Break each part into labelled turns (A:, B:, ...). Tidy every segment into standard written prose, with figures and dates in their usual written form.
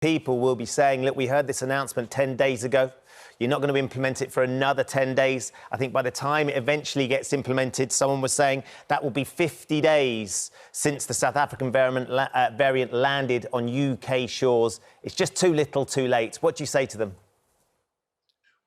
A: People will be saying, look, we heard this announcement 10 days ago. You're not going to implement it for another 10 days. I think by the time it eventually gets implemented, someone was saying that will be 50 days since the South African variant landed on UK shores. It's just too little, too late. What do you say to them?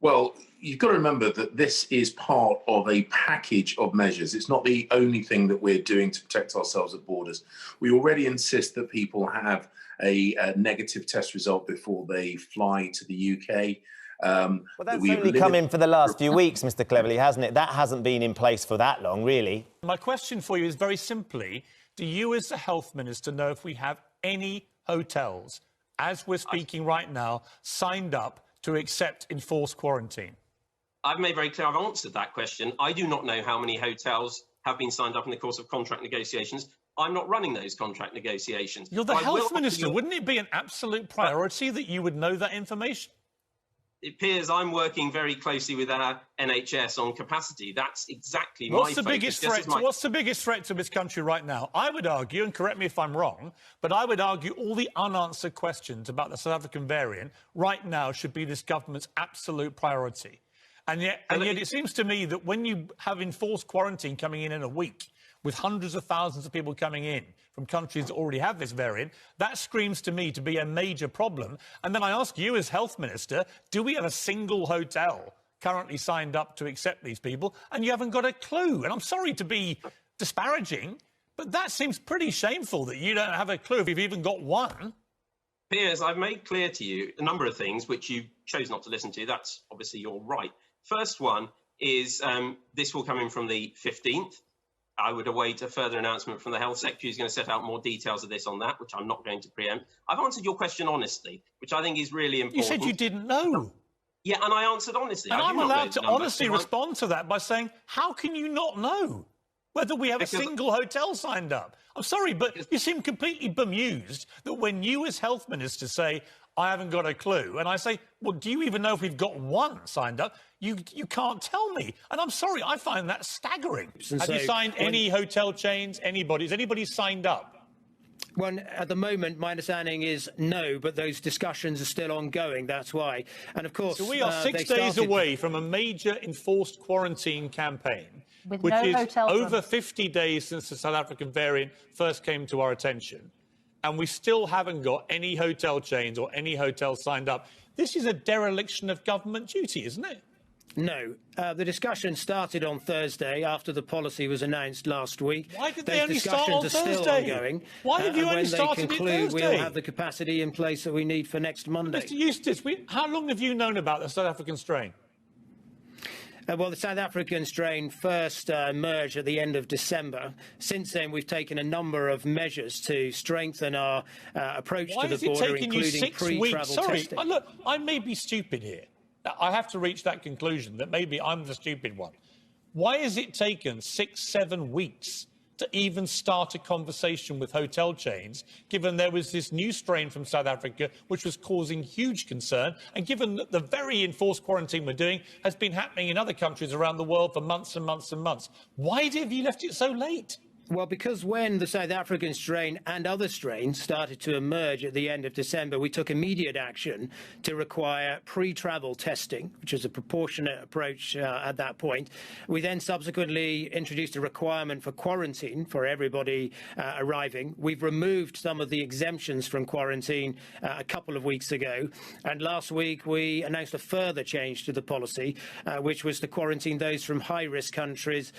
B: Well, you've got to remember that this is part of a package of measures. It's not the only thing that we're doing to protect ourselves at borders. We already insist that people have a negative test result before they fly to the UK.
A: Well, that's only come in for the last few weeks, Mr. Cleverly, hasn't it? That hasn't been in place for that long, really.
C: My question for you is very simply, do you as the health minister know if we have any hotels, as we're speaking right now, signed up to accept enforced quarantine?
D: I've made very clear I've answered that question. I do not know how many hotels have been signed up in the course of contract negotiations. I'm not running those contract negotiations.
C: You're the health minister. Wouldn't it be an absolute priority that you would know that information?
D: It appears I'm working very closely with our NHS on capacity. That's exactly my
C: focus. What's the biggest threat to this country right now? I would argue, and correct me if I'm wrong, but I would argue all the unanswered questions about the South African variant right now should be this government's absolute priority. And yet it seems to me that when you have enforced quarantine coming in a week, with hundreds of thousands of people coming in from countries that already have this variant, that screams to me to be a major problem. And then I ask you as health minister, do we have a single hotel currently signed up to accept these people? And you haven't got a clue. And I'm sorry to be disparaging, but that seems pretty shameful that you don't have a clue if you've even got one.
D: Piers, I've made clear to you a number of things which you chose not to listen to. That's obviously your right. First one is this will come in from the 15th. I would await a further announcement from the Health Secretary who's going to set out more details of this on that, which I'm not going to preempt. I've answered your question honestly, which I think is really important.
C: You said you didn't know.
D: Yeah, and I answered honestly.
C: And I'm allowed to honestly respond to that by saying, how can you not know whether we have a single hotel signed up? I'm sorry, but you seem completely bemused that when you as health minister say, I haven't got a clue, and I say, well, do you even know if we've got one signed up? You can't tell me. And I'm sorry, I find that staggering. Have you signed any hotel chains, anybody? Has anybody signed up?
E: Well, at the moment, my understanding is no, but those discussions are still ongoing. That's why. And of course,
C: so we are 6 days away from a major enforced quarantine campaign, which is over 50 days since the South African variant first came to our attention. And we still haven't got any hotel chains or any hotels signed up. This is a dereliction of government duty, isn't it?
E: No. The discussion started on Thursday after the policy was announced last week.
C: Why did they only start on Thursday?
E: Still ongoing.
C: Why have you only started it Thursday?
E: We'll have the capacity in place that we need for next Monday.
C: Mr Eustace, how long have you known about the South African strain?
E: Well, the South African strain first emerged at the end of December. Since then, we've taken a number of measures to strengthen our approach to the border, including pre-travel testing.
C: Sorry, look, I may be stupid here. I have to reach that conclusion that maybe I'm the stupid one. Why has it taken 6, 7 weeks to even start a conversation with hotel chains, given there was this new strain from South Africa which was causing huge concern, and given that the very enforced quarantine we're doing has been happening in other countries around the world for months and months and months? Why have you left it so late?
E: Well, because when the South African strain and other strains started to emerge at the end of December, we took immediate action to require pre-travel testing, which is a proportionate approach at that point. We then subsequently introduced a requirement for quarantine for everybody arriving. We've removed some of the exemptions from quarantine a couple of weeks ago. And last week, we announced a further change to the policy, which was to quarantine those from high-risk countries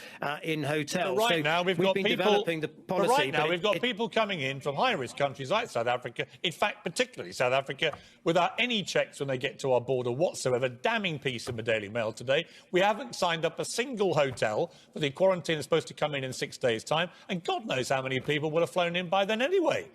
E: in hotels.
C: So right now, we've got we've got people coming in from high-risk countries like South Africa, in fact, particularly South Africa, without any checks when they get to our border whatsoever. Damning piece in the Daily Mail today. We haven't signed up a single hotel for the quarantine that's supposed to come in 6 days' time, and God knows how many people would have flown in by then anyway.